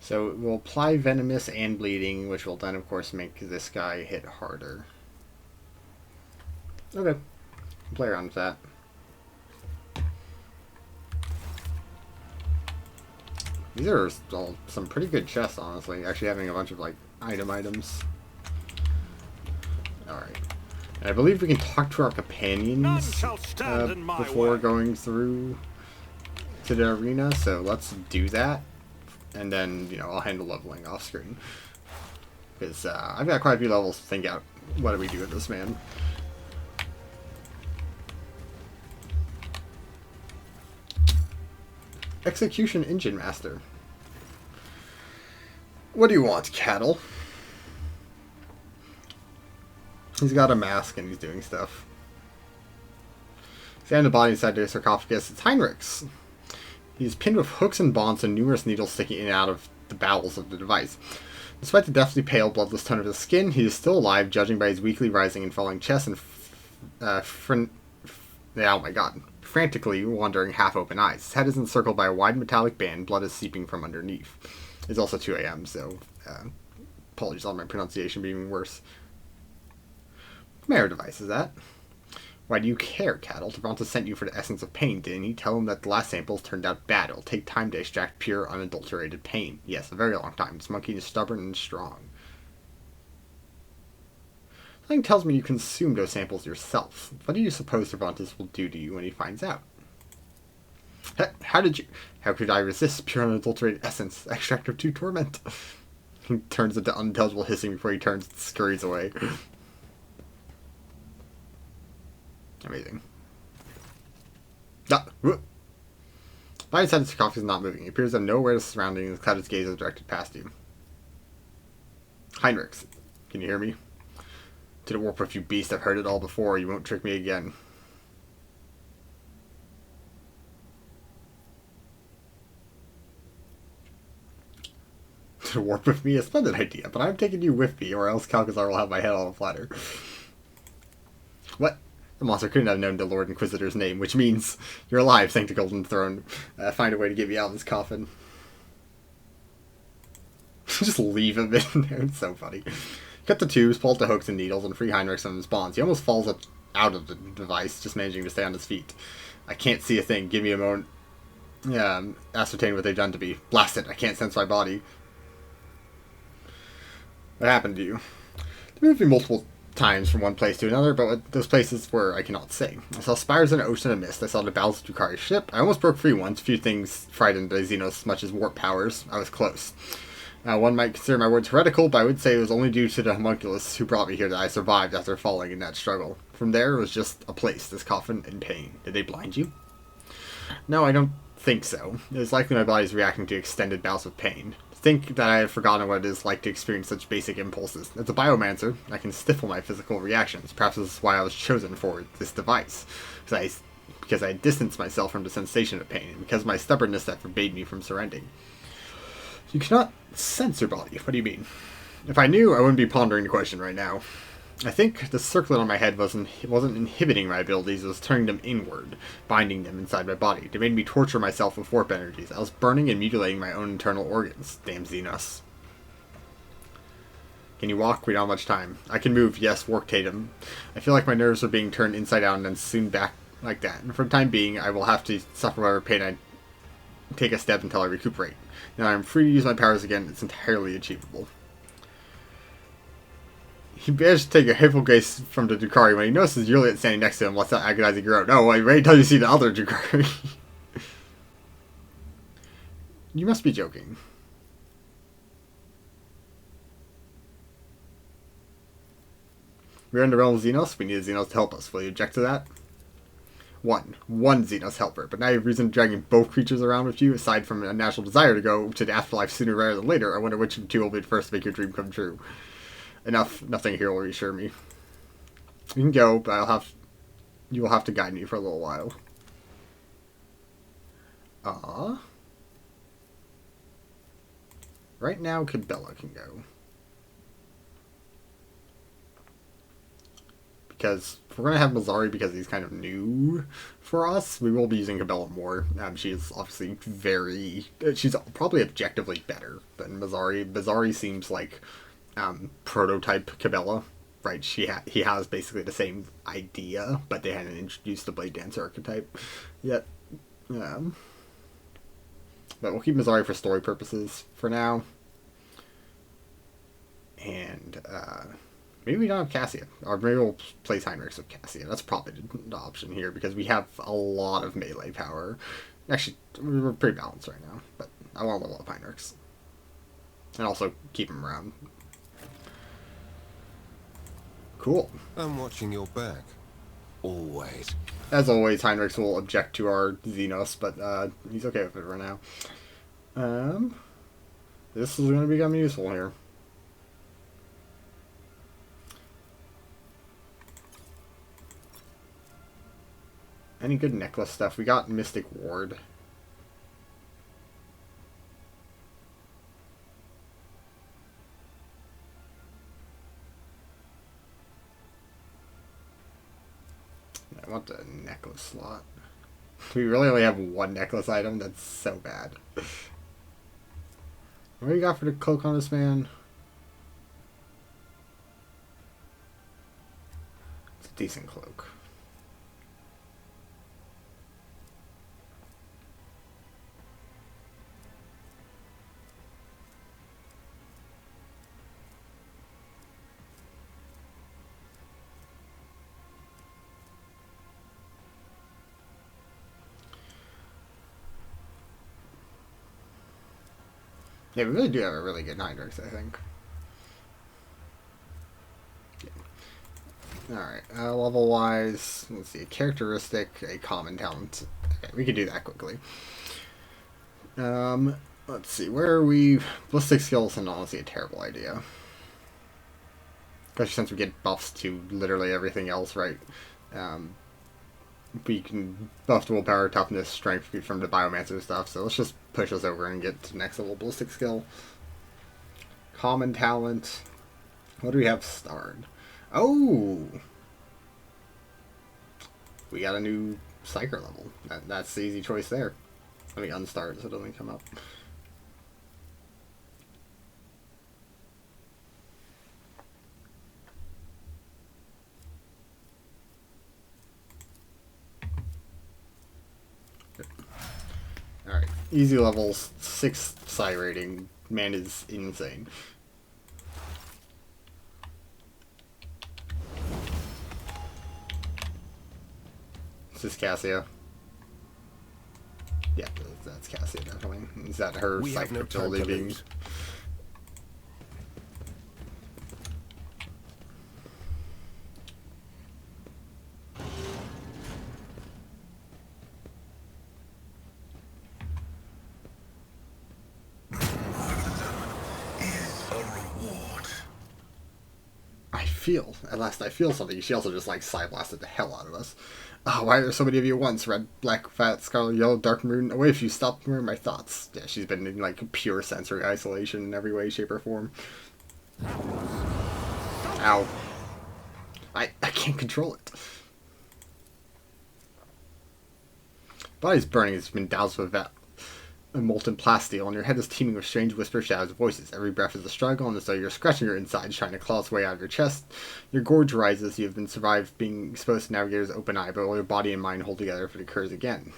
Speaker 1: So we'll apply venomous and bleeding, which will then of course make this guy hit harder. Okay. Play around with that. These are all some pretty good chests, honestly. Actually having a bunch of like items. Alright. I believe we can talk to our companions before going through to the arena, so let's do that. And then, you know, I'll handle leveling off screen. Because I've got quite a few levels to think out what do we do with this man. Execution Engine Master. What do you want, cattle? He's got a mask and he's doing stuff. Stand the body inside the sarcophagus. It's Heinrich's. He's pinned with hooks and bonds and numerous needles sticking in and out of the bowels of the device. Despite the deathly pale, bloodless tone of his skin, he is still alive, judging by his weakly rising and falling chest and oh my god, frantically wandering half-open eyes. His head is encircled by a wide metallic band. Blood is seeping from underneath. It's also 2 a.m., so apologies on my pronunciation being worse. What manner of device is that? Why do you care, cattle? Toronto sent you for the essence of pain, didn't he? Tell him that the last samples turned out bad. It'll take time to extract pure, unadulterated pain. Yes, a very long time. This monkey is stubborn and strong. Something tells me you consumed those samples yourself. What do you suppose Cervantes will do to you when he finds out? How could I resist pure unadulterated essence? Extract of 2 torment. He turns into unintelligible hissing before he turns and scurries away. Amazing. By his head, the sarcophagus is not moving. He appears to have no awareness of surroundings and clouded gaze is directed past you. Heinrichs, can you hear me? To the warp with you beast, I've heard it all before. You won't trick me again. to warp with me? A splendid idea, but I'm taking you with me, or else Calcazar will have my head on a platter. What? The monster couldn't have known the Lord Inquisitor's name, which means you're alive, thank the Golden Throne. Find a way to get me out of this coffin. Just leave him in there, it's so funny. Cut the tubes, pull out the hooks and needles, and free Heinrich from his bonds. He almost falls up out of the device, just managing to stay on his feet. I can't see a thing. Give me a moment. Ascertain what they've done to me. Blast it, I can't sense my body. What happened to you? They moved me multiple times from one place to another, but what those places were, I cannot say. I saw spires in an ocean of mist. I saw the battles of Drukari's ship. I almost broke free once. Few things frightened the Xenos much as warp powers. I was close. One might consider my words heretical, but I would say it was only due to the homunculus who brought me here that I survived after falling in that struggle. From there, it was just a place, this coffin, in pain. Did they blind you? No, I don't think so. It is likely my body is reacting to extended bouts of pain. Think that I have forgotten what it is like to experience such basic impulses. As a biomancer, I can stifle my physical reactions. Perhaps this is why I was chosen for this device. Because I distanced myself from the sensation of pain, and because of my stubbornness that forbade me from surrendering. You cannot sense your body. What do you mean? If I knew, I wouldn't be pondering the question right now. I think the circlet on my head wasn't inhibiting my abilities, it was turning them inward, binding them inside my body. They made me torture myself with warp energies. I was burning and mutilating my own internal organs. Damn Xenos. Can you walk? We don't have much time. I can move, yes, work Tatum. I feel like my nerves are being turned inside out and then soon back like that. And for the time being, I will have to suffer whatever pain I take a step until I recuperate. Now I'm free to use my powers again. It's entirely achievable. He managed to take a hateful gaze from the Drukari when he notices Juliet standing next to him. What's that agonizing groan? No, wait until you see the other Drukari. You must be joking. We're in the realm of Xenos. We need a Xenos to help us. Will you object to that? One Xenos helper, but now you have reason to dragging both creatures around with you, aside from a natural desire to go to the afterlife sooner rather than later. I wonder which of the two will be the first to make your dream come true. Nothing here will reassure me. You can go, but you will have to guide me for a little while. Right now, Cabela can go. Because if we're going to have Mazzari because he's kind of new for us, we will be using Cabela more. She is obviously she's probably objectively better than Mazzari. Mazzari seems like prototype Cabela, right? He has basically the same idea, but they hadn't introduced the Blade Dancer archetype yet. But we'll keep Mazzari for story purposes for now. And maybe we don't have Cassia. Or maybe we'll place Heinrichs with Cassia. That's probably the option here, because we have a lot of melee power. Actually, we're pretty balanced right now, but I want to level up Heinrichs. And also keep him around. Cool.
Speaker 4: I'm watching your back. Always.
Speaker 1: As always, Heinrichs will object to our Xenos, but he's okay with it right now. This is going to become useful here. Any good necklace stuff? We got Mystic Ward. I want the necklace slot. We really only have one necklace item? That's so bad. What do you got for the cloak on this man? It's a decent cloak. Yeah, we really do have a really good Heinrichs, I think. Yeah. Alright, level-wise, let's see, a characteristic, a common talent. Okay, we can do that quickly. Let's see, where are we? Ballistic skills is honestly a terrible idea. Especially since we get buffs to literally everything else, right? We can buff the willpower, toughness, strength from the biomancer stuff, so let's just push us over and get to the next level ballistic skill. Common talent. What do we have starred? Oh! We got a new Psyker level. That's the easy choice there. Let me unstart so it doesn't come up. Alright. Easy levels, 6 Psy rating. Man is insane. Is this Cassia? Yeah, that's Cassia definitely. Is that her psychic ability being... At last I feel something. She also just like Psy-blasted the hell out of us. Oh, why are there so many of you at once? Red, black, fat, scarlet, yellow, dark maroon. Away if you stop remembering my thoughts. Yeah, she's been in like pure sensory isolation in every way, shape, or form. Ow. I can't control it. Body's burning. It's been doused with a molten plasteel, and your head is teeming with strange whisper shadows of voices. Every breath is a struggle, and as though you're scratching your insides, trying to claw its way out of your chest. Your gorge rises. You have been survived being exposed to Navigator's open eye, but will your body and mind hold together if it occurs again?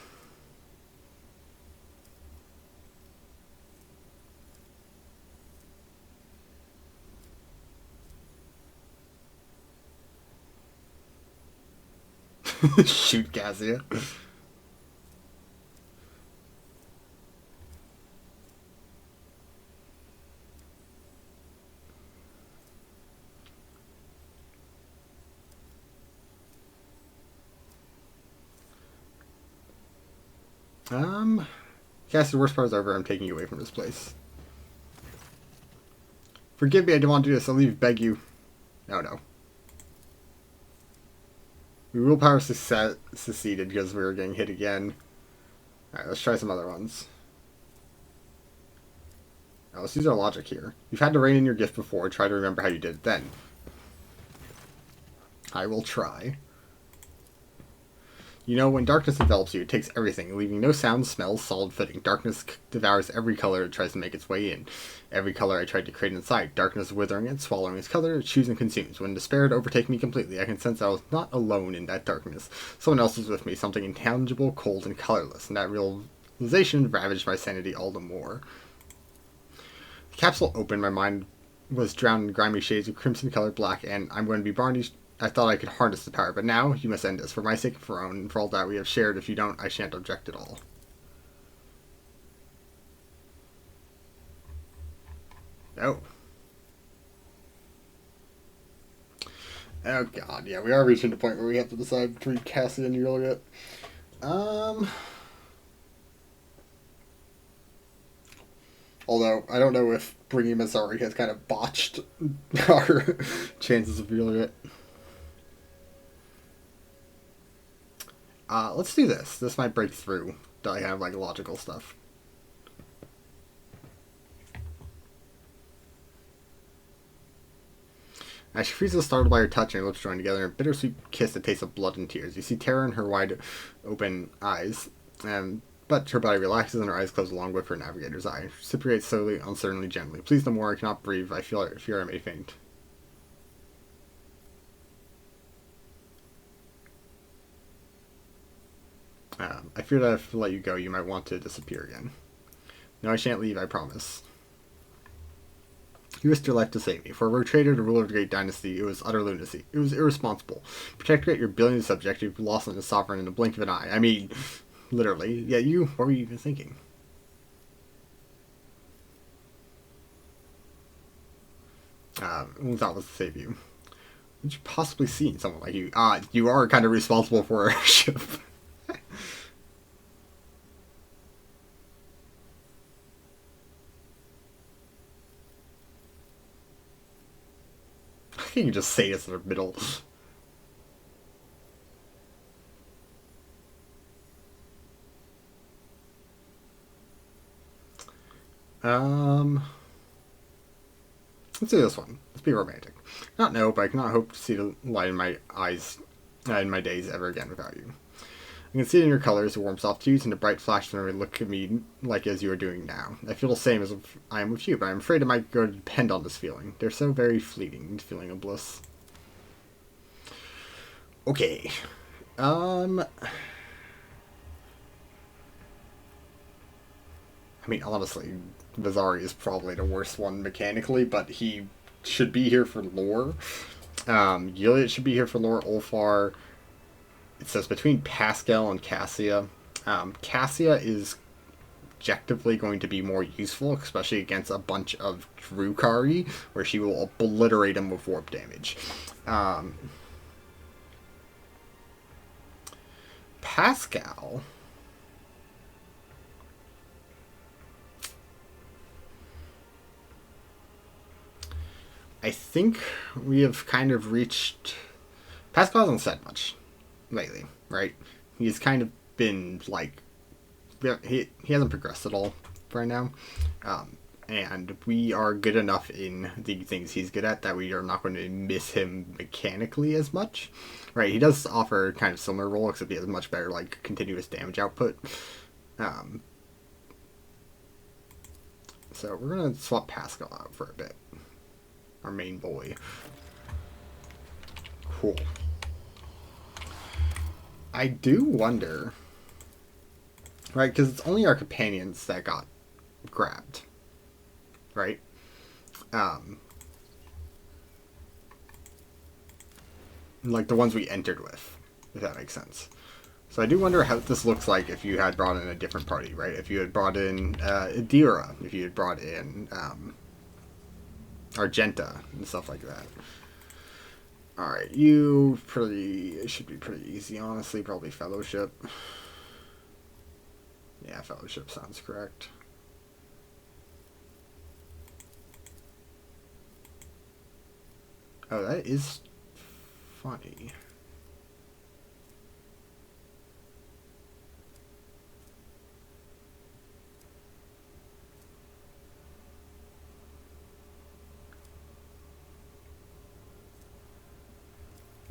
Speaker 1: Shoot, Cassia. Cassie, the worst part is over. I'm taking you away from this place. Forgive me, I didn't want to do this. I'll leave, beg you. Oh no. We willpower succeeded because we were getting hit again. Alright, let's try some other ones. Now, let's use our logic here. You've had to rein in your gift before. Try to remember how you did it then. I will try. You know, when darkness envelops you, it takes everything, leaving no sound, smells, solid footing. Darkness devours every color it tries to make its way in. Every color I tried to create inside. Darkness withering it, swallowing its color, it chews and consumes. When despair had overtaken me completely, I can sense I was not alone in that darkness. Someone else was with me, something intangible, cold, and colorless, and that realization ravaged my sanity all the more. The capsule opened, my mind was drowned in grimy shades of crimson colored black, and I'm going to be varnished. I thought I could harness the power, but now you must end this. For my sake and for our own, and for all that we have shared. If you don't, I shan't object at all. Oh. Oh god, yeah, we are reaching the point where we have to decide between Cassie and Juliet. Although, I don't know if bringing Mazzari has kind of botched our chances of Juliet. Let's do this. This might break through that I have like logical stuff. As she freezes, startled by her touch, and her lips join together in a bittersweet kiss that tastes of blood and tears. You see terror in her wide open eyes, but her body relaxes and her eyes close along with her navigator's eye. She reciprocates slowly, uncertainly, gently. Please no more, I cannot breathe. I fear I may faint. I fear that if I let you go, you might want to disappear again. No, I shan't leave, I promise. You risked your life to save me. For a rogue trader to ruler of the great dynasty, it was utter lunacy. It was irresponsible. Protectorate your billions of subjects, you've lost them to sovereign in the blink of an eye. I mean, literally. Yeah, what were you even thinking? Who thought was to save you? What did you possibly see in someone like you? You are kind of responsible for our ship. You can just say it's in the middle. Let's do this one. Let's be romantic. Not no, but I cannot hope to see the light in my eyes in my days ever again without you. I can see it in your colors, the warm soft hues, and the bright flash whenever you look at me like as you are doing now. I feel the same as if I am with you, but I'm afraid it might go to depend on this feeling. They're so very fleeting, this feeling of bliss. Okay. I mean, honestly, Vazari is probably the worst one mechanically, but he should be here for lore. Gilead should be here for lore. Ulfar... It says between Pascal and Cassia. Cassia is objectively going to be more useful, especially against a bunch of Drukari, where she will obliterate him with warp damage. Pascal... I think we have kind of reached... Pascal hasn't said much lately, right? He's kind of been like... He hasn't progressed at all right now. And we are good enough in the things he's good at that we are not going to miss him mechanically as much. Right, he does offer kind of similar role, except he has much better like continuous damage output. So we're going to swap Pascal out for a bit. Our main boy. Cool. I do wonder, right, because it's only our companions that got grabbed, right? Like the ones we entered with, if that makes sense. So I do wonder how this looks like if you had brought in a different party, right? If you had brought in Adira, if you had brought in Argenta and stuff like that. Alright, you should be pretty easy, honestly. Probably Fellowship. Yeah, Fellowship sounds correct. Oh, that is funny.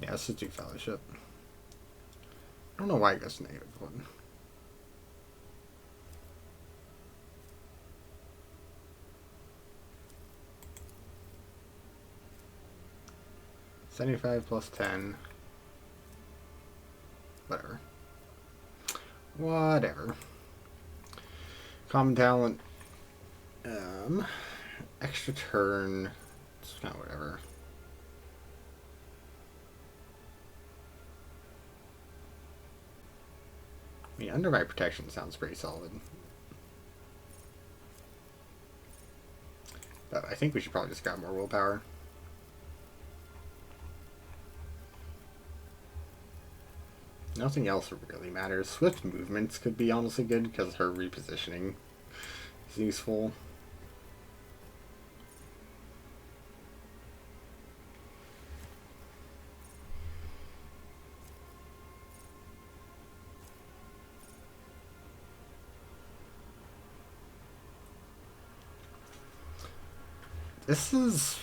Speaker 1: Yeah, let's just do Fellowship. I don't know why I guess -1. $75 plus 10. Whatever. Whatever. Common talent. Extra turn. It's kind of whatever. I mean, under my protection sounds pretty solid. But I think we should probably just grab more willpower. Nothing else really matters. Swift movements could be honestly good because her repositioning is useful. This is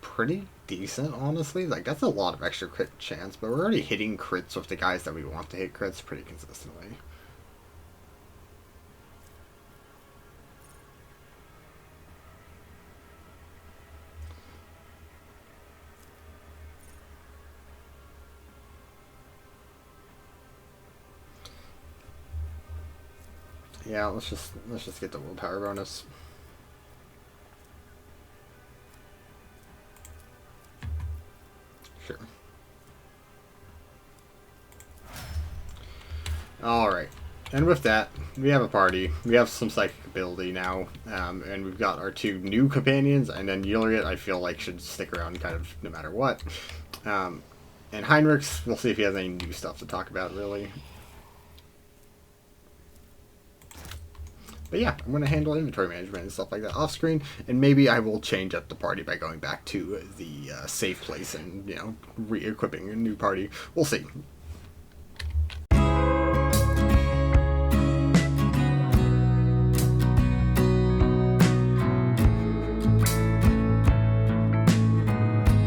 Speaker 1: pretty decent, honestly. Like, that's a lot of extra crit chance, but we're already hitting crits with the guys that we want to hit crits pretty consistently. Yeah, let's just get the willpower bonus. Sure. Alright. And with that, we have a party. We have some psychic ability now. And we've got our two new companions. And then Gilead, I feel like, should stick around kind of no matter what. And Heinrichs, we'll see if he has any new stuff to talk about, really. But yeah, I'm going to handle inventory management and stuff like that off screen, and maybe I will change up the party by going back to the safe place and, you know, re-equipping a new party. We'll see.